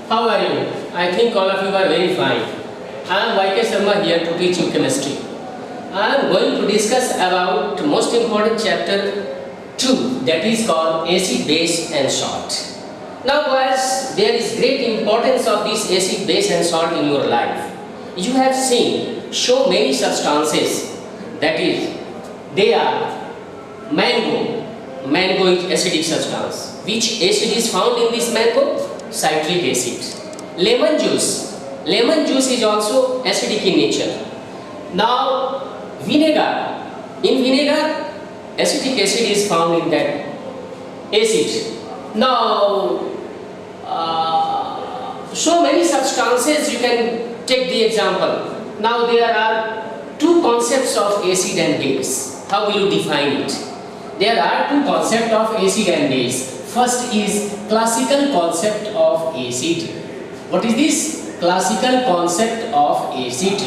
How are you? I think all of you are very fine. I am Y.K. Sharma here to teach you chemistry. I am going to discuss about most important chapter 2, that is called acid, base and salt. Now boys, there is great importance of this acid, base and salt in your life. You have seen so many substances, that is, they are mango. Mango is acidic substance. Which acid is found in this mango? Citric acid. Lemon juice. Lemon juice is also acidic in nature. Now vinegar. In vinegar, acetic acid is found in that acid. Now so many substances, you can take the example. Now there are two concepts of acid and base. How will you define it? There are two concepts of acid and base. First is classical concept of acid. What is this? Classical concept of acid.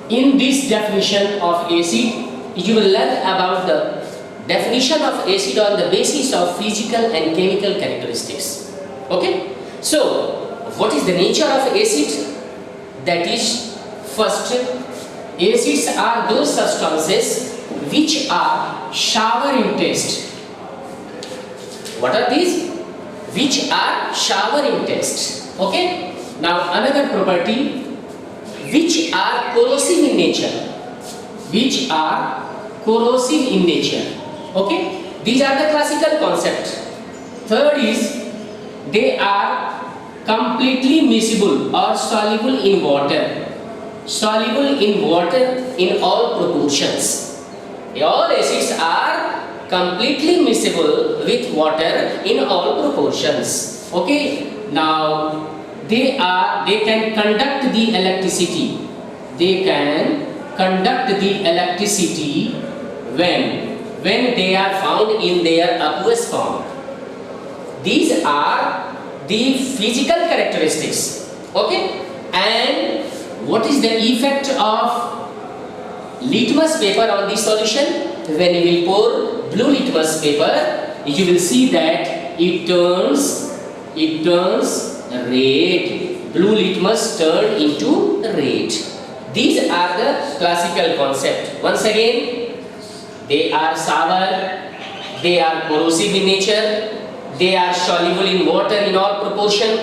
In this definition of acid, you will learn about the definition of acid on the basis of physical and chemical characteristics. Okay? So, what is the nature of acid? That is, first, acids are those substances which are sour in taste. What are these? Which are sour in taste. Okay? Now another property, which are corrosive in nature. Which are corrosive in nature. Okay? These are the classical concepts. Third is, they are completely miscible or soluble in water. Soluble in water in all proportions. All acids are completely miscible with water in all proportions. Okay? Now they can conduct the electricity. They can conduct the electricity when they are found in their aqueous form. These are the physical characteristics. Okay? And what is the effect of litmus paper on this solution? When you will pour blue litmus paper, you will see that it turns red. Blue litmus turned into red. These are the classical concepts. Once again, they are sour, they are corrosive in nature, they are soluble in water in all proportion,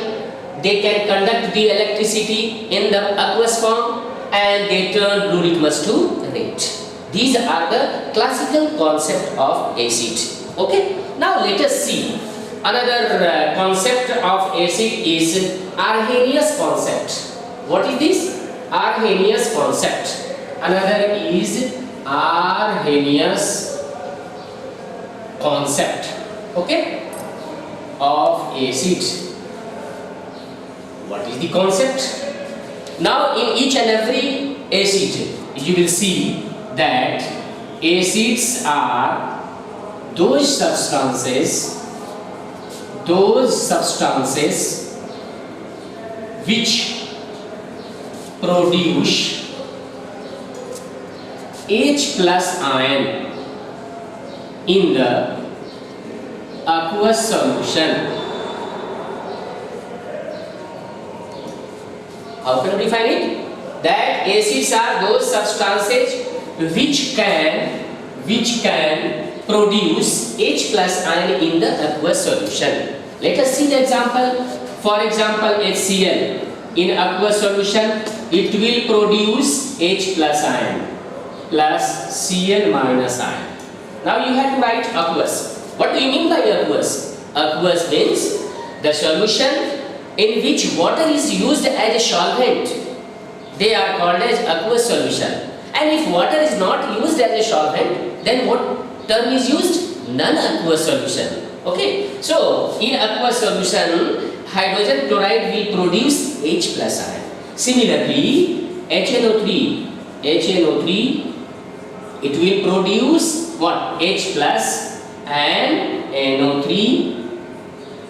they can conduct the electricity in the aqueous form, and they turn blue litmus to red. These are the classical concept of acid. Okay? Now let us see. Another concept of acid is Arrhenius concept. What is this? Arrhenius concept. Another is Arrhenius concept. Okay? Of acid. What is the concept? Now in each and every acid, you will see that acids are those substances which produce H plus ion in the aqueous solution. How can we define it? That acids are those substances which can produce H plus ion in the aqueous solution. Let us see the example. For example, HCl. In aqueous solution, it will produce H plus ion plus Cl minus ion. Now you have to write aqueous. What do you mean by aqueous? Aqueous means the solution in which water is used as a solvent. They are called as aqueous solution. And if water is not used as a solvent, then what term is used? Non-aqueous solution. Okay. So in aqueous solution, hydrogen chloride will produce H plus ion. Similarly, HNO3, it will produce what? H plus and NO3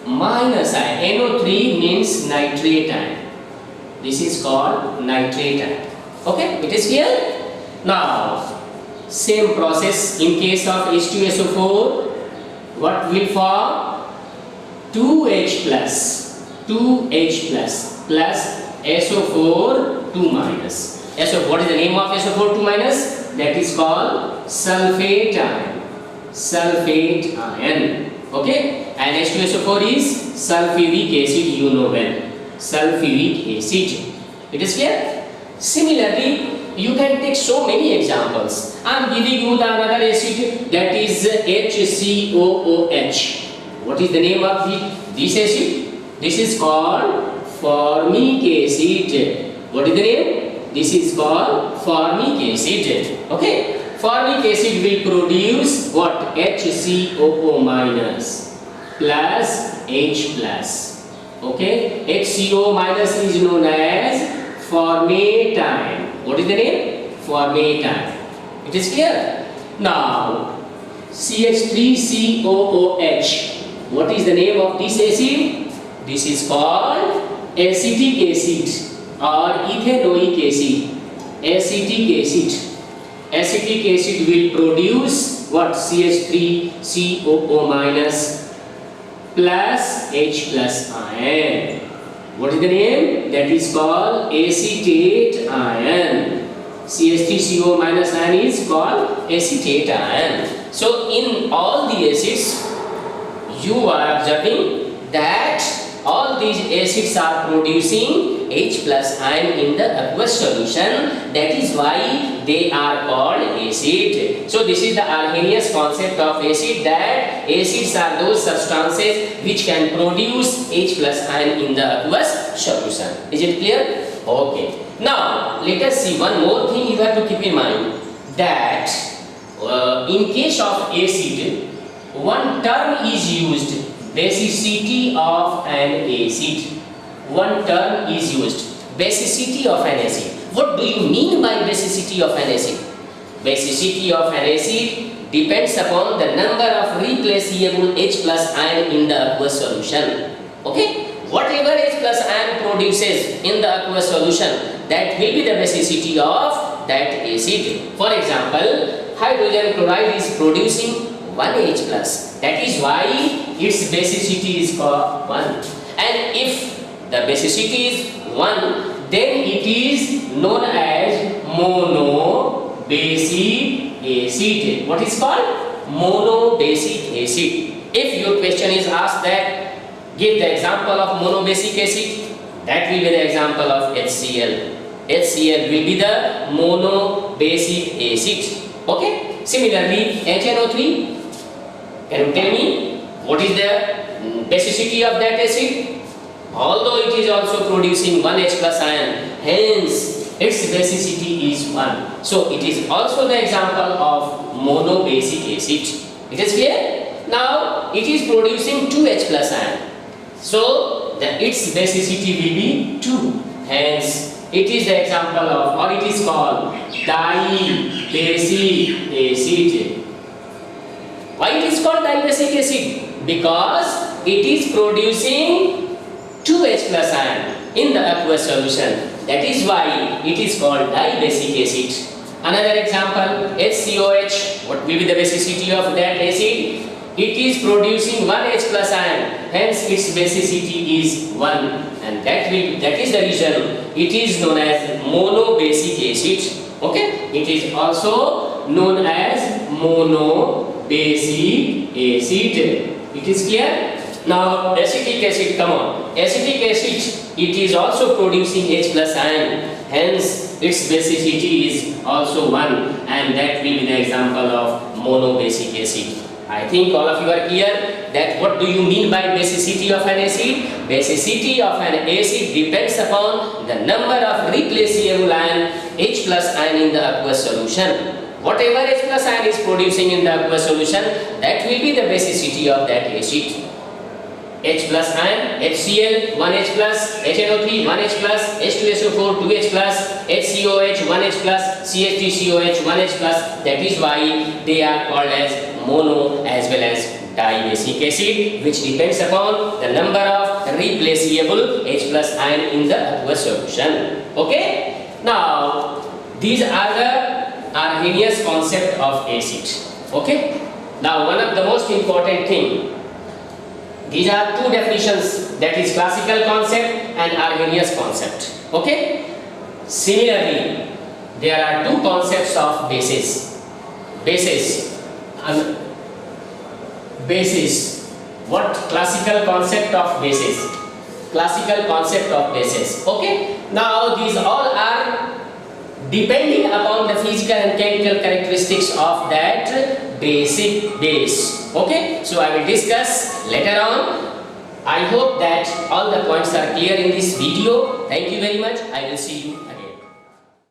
minus ion. NO3 means nitrate ion. This is called nitrate ion. Okay, it is clear? Now, same process in case of H2SO4, what will form? 2H plus. 2H plus SO4 2 minus. What is the name of SO4 2 minus? That is called sulfate ion. Sulfate ion. Okay? And H2SO4 is sulfuric acid, you know well. Sulfuric acid. It is clear? Similarly, you can take so many examples. I am giving you the another acid, that is HCOOH. What is the name of this acid? This is called formic acid. What is the name? This is called formic acid. Okay? Formic acid will produce what? HCOO minus plus H plus. Okay? HCO minus is known as formate ion. What is the name? Formate ion. It is clear? Now, CH3COOH. What is the name of this acid? This is called acetic acid or ethanoic acid. Acetic acid. Acetic acid will produce what? CH3COO minus plus H plus ion. What is the name? That is called acetate ion. CH3CO minus ion is called acetate ion. So in all the acids, you are observing that all these acids are producing H plus ion in the aqueous solution. That is why they are called acid. So this is the Arrhenius concept of acid, that acids are those substances which can produce H plus ion in the aqueous solution. Is it clear? Okay. Now let us see one more thing you have to keep in mind, that in case of acid, one term is used, basicity of an acid. One term is used, basicity of an acid. What do you mean by basicity of an acid? Basicity of an acid depends upon the number of replaceable H plus ion in the aqueous solution. Okay? Whatever H plus ion produces in the aqueous solution, that will be the basicity of that acid. For example, hydrogen chloride is producing 1H plus. That is why its basicity is called 1. And if the basicity is 1, then it is known as monobasic acid. What is called? Monobasic acid. If your question is asked that, give the example of monobasic acid, that will be the example of HCl. HCl will be the monobasic acid. Okay? Similarly, HNO3. Can you tell me what is the basicity of that acid? Although it is also producing 1H plus ion, hence its basicity is 1. So it is also the example of monobasic acid. It is clear? Now it is producing 2H plus ion. So its basicity will be 2. Hence it is the example of, or it is called dibasic acid. Why it is called dibasic acid? Because it is producing 2H plus ion in the aqueous solution. That is why it is called dibasic acid. Another example, HCOH. What will be the basicity of that acid? It is producing 1H plus ion. Hence its basicity is 1. And that is the reason it is known as monobasic acid. Okay? It is also known as monobasic acid. It is clear? Now acetic acid, come on. Acetic acid, it is also producing H plus ion. Hence its basicity is also 1, and that will be the example of monobasic acid. I think all of you are clear that what do you mean by basicity of an acid? Basicity of an acid depends upon the number of replaceable ion H plus ion in the aqueous solution. Whatever H plus ion is producing in the aqueous solution, that will be the basicity of that acid. H plus ion, HCl 1H plus, HNO3 1H plus, H2SO4 2H plus, HCOH 1H plus, CH3COH 1H plus. That is why they are called as mono as well as dibasic acid, which depends upon the number of replaceable H plus ion in the aqueous solution. Okay? Now, these are the Arrhenius concept of acid. Okay? Now, one of the most important thing, These are two definitions, that is classical concept and Arrhenius concept. Okay? Similarly, there are two concepts of basis. Basis. What classical concept of basis? Classical concept of basis. Okay? Now these all are depending upon the physical and chemical characteristics of that basic base. Okay? So I will discuss later on. I hope that all the points are clear in this video. Thank you very much. I will see you